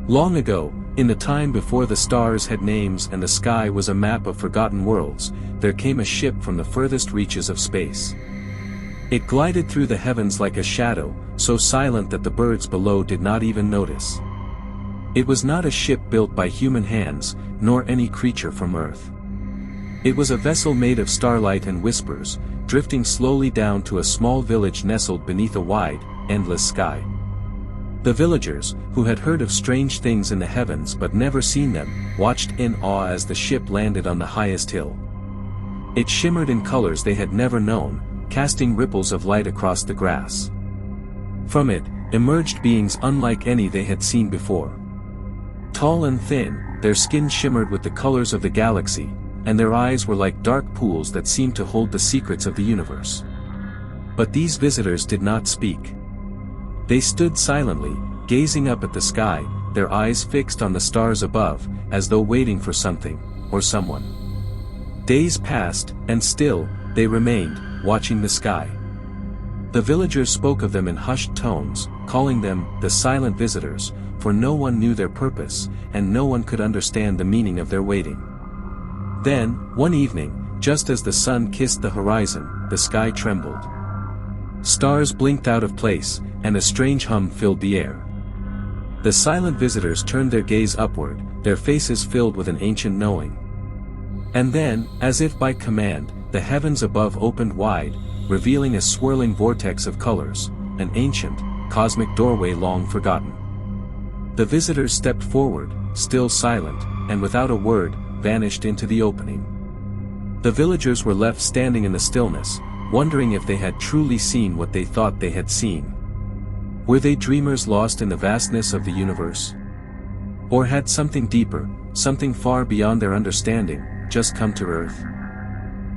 Long ago, in the time before the stars had names and the sky was a map of forgotten worlds, there came a ship from the furthest reaches of space. It glided through the heavens like a shadow, so silent that the birds below did not even notice. It was not a ship built by human hands, nor any creature from Earth. It was a vessel made of starlight and whispers, drifting slowly down to a small village nestled beneath a wide, endless sky. The villagers, who had heard of strange things in the heavens but never seen them, watched in awe as the ship landed on the highest hill. It shimmered in colors they had never known, casting ripples of light across the grass. From it, emerged beings unlike any they had seen before. Tall and thin, their skin shimmered with the colors of the galaxy, and their eyes were like dark pools that seemed to hold the secrets of the universe. But these visitors did not speak. They stood silently, gazing up at the sky, their eyes fixed on the stars above, as though waiting for something, or someone. Days passed, and still, they remained, watching the sky. The villagers spoke of them in hushed tones, calling them the silent visitors, for no one knew their purpose, and no one could understand the meaning of their waiting. Then, one evening, just as the sun kissed the horizon, the sky trembled. Stars blinked out of place, and a strange hum filled the air. The silent visitors turned their gaze upward, their faces filled with an ancient knowing. And then, as if by command, the heavens above opened wide, revealing a swirling vortex of colors, an ancient, cosmic doorway long forgotten. The visitors stepped forward, still silent, and without a word, vanished into the opening. The villagers were left standing in the stillness, wondering if they had truly seen what they thought they had seen. Were they dreamers lost in the vastness of the universe? Or had something deeper, something far beyond their understanding, just come to Earth?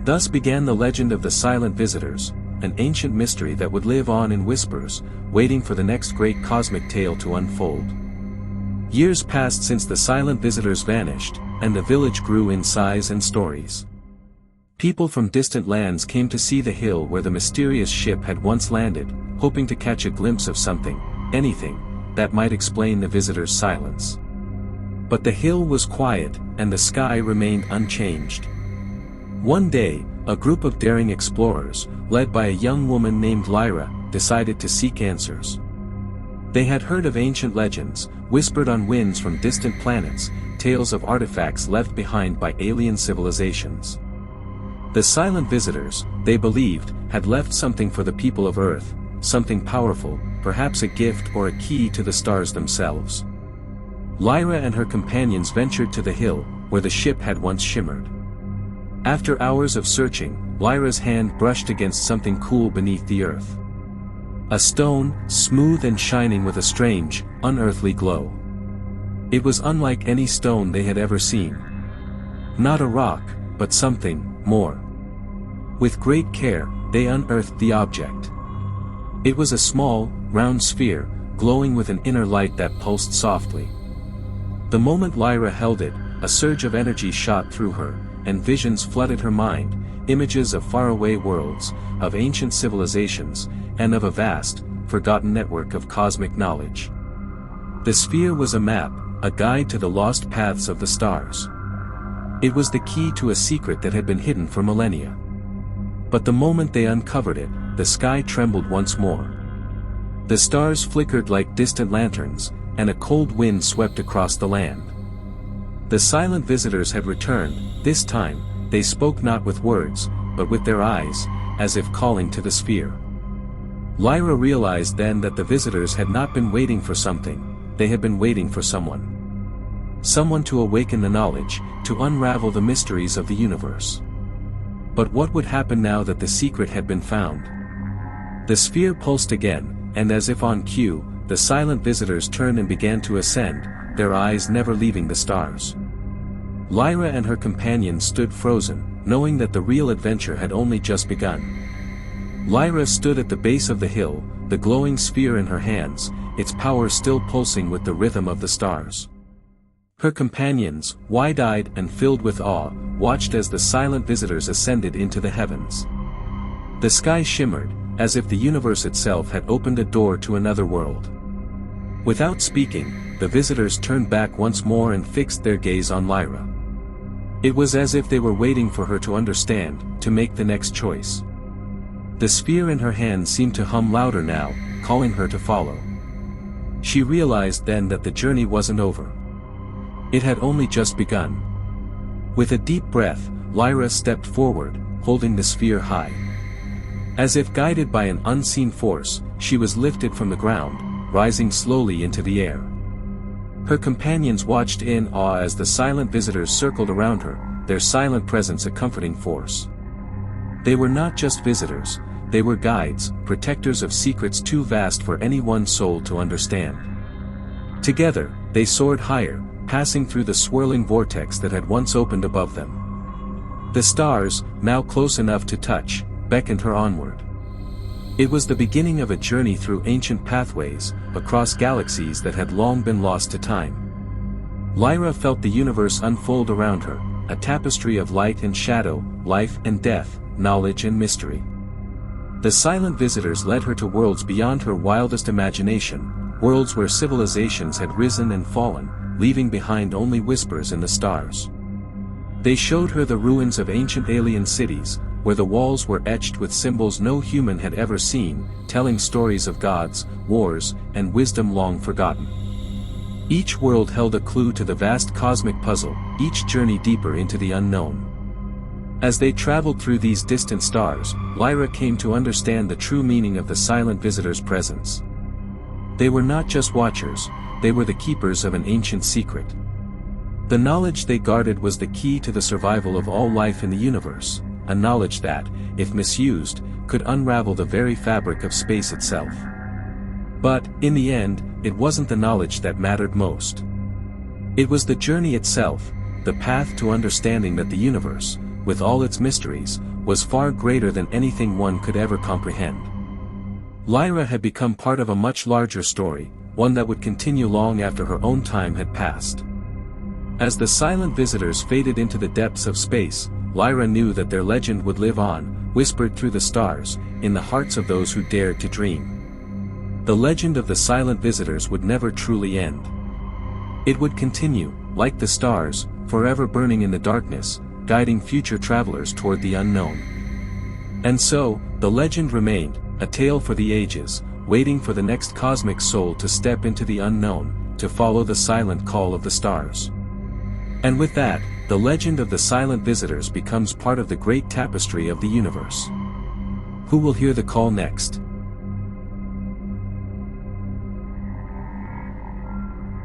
Thus began the legend of the silent visitors, an ancient mystery that would live on in whispers, waiting for the next great cosmic tale to unfold. Years passed since the silent visitors vanished, and the village grew in size and stories. People from distant lands came to see the hill where the mysterious ship had once landed, hoping to catch a glimpse of something, anything, that might explain the visitors' silence. But the hill was quiet, and the sky remained unchanged. One day, a group of daring explorers, led by a young woman named Lyra, decided to seek answers. They had heard of ancient legends, whispered on winds from distant planets, tales of artifacts left behind by alien civilizations. The silent visitors, they believed, had left something for the people of Earth, something powerful, perhaps a gift or a key to the stars themselves. Lyra and her companions ventured to the hill, where the ship had once shimmered. After hours of searching, Lyra's hand brushed against something cool beneath the earth. A stone, smooth and shining with a strange, unearthly glow. It was unlike any stone they had ever seen. Not a rock, but something more. With great care, they unearthed the object. It was a small, round sphere, glowing with an inner light that pulsed softly. The moment Lyra held it, a surge of energy shot through her, and visions flooded her mind, images of faraway worlds, of ancient civilizations, and of a vast, forgotten network of cosmic knowledge. The sphere was a map, a guide to the lost paths of the stars. It was the key to a secret that had been hidden for millennia. But the moment they uncovered it, the sky trembled once more. The stars flickered like distant lanterns, and a cold wind swept across the land. The silent visitors had returned. This time, they spoke not with words, but with their eyes, as if calling to the sphere. Lyra realized then that the visitors had not been waiting for something, they had been waiting for someone. Someone to awaken the knowledge, to unravel the mysteries of the universe. But what would happen now that the secret had been found? The sphere pulsed again, and as if on cue, the silent visitors turned and began to ascend, their eyes never leaving the stars. Lyra and her companions stood frozen, knowing that the real adventure had only just begun. Lyra stood at the base of the hill, the glowing sphere in her hands, its power still pulsing with the rhythm of the stars. Her companions, wide-eyed and filled with awe, watched as the silent visitors ascended into the heavens. The sky shimmered, as if the universe itself had opened a door to another world. Without speaking, the visitors turned back once more and fixed their gaze on Lyra. It was as if they were waiting for her to understand, to make the next choice. The sphere in her hand seemed to hum louder now, calling her to follow. She realized then that the journey wasn't over. It had only just begun. With a deep breath, Lyra stepped forward, holding the sphere high. As if guided by an unseen force, she was lifted from the ground, rising slowly into the air. Her companions watched in awe as the silent visitors circled around her, their silent presence a comforting force. They were not just visitors, they were guides, protectors of secrets too vast for any one soul to understand. Together, they soared higher, passing through the swirling vortex that had once opened above them. The stars, now close enough to touch, beckoned her onward. It was the beginning of a journey through ancient pathways, across galaxies that had long been lost to time. Lyra felt the universe unfold around her, a tapestry of light and shadow, life and death, knowledge and mystery. The silent visitors led her to worlds beyond her wildest imagination, worlds where civilizations had risen and fallen, leaving behind only whispers in the stars. They showed her the ruins of ancient alien cities, where the walls were etched with symbols no human had ever seen, telling stories of gods, wars, and wisdom long forgotten. Each world held a clue to the vast cosmic puzzle, each journey deeper into the unknown. As they traveled through these distant stars, Lyra came to understand the true meaning of the silent visitors' presence. They were not just watchers, they were the keepers of an ancient secret. The knowledge they guarded was the key to the survival of all life in the universe, a knowledge that, if misused, could unravel the very fabric of space itself. But, in the end, it wasn't the knowledge that mattered most. It was the journey itself, the path to understanding that the universe, with all its mysteries, was far greater than anything one could ever comprehend. Lyra had become part of a much larger story, one that would continue long after her own time had passed. As the silent visitors faded into the depths of space, Lyra knew that their legend would live on, whispered through the stars, in the hearts of those who dared to dream. The legend of the silent visitors would never truly end. It would continue, like the stars, forever burning in the darkness, guiding future travelers toward the unknown. And so, the legend remained, a tale for the ages, waiting for the next cosmic soul to step into the unknown, to follow the silent call of the stars. And with that, the legend of the silent visitors becomes part of the great tapestry of the universe. Who will hear the call next?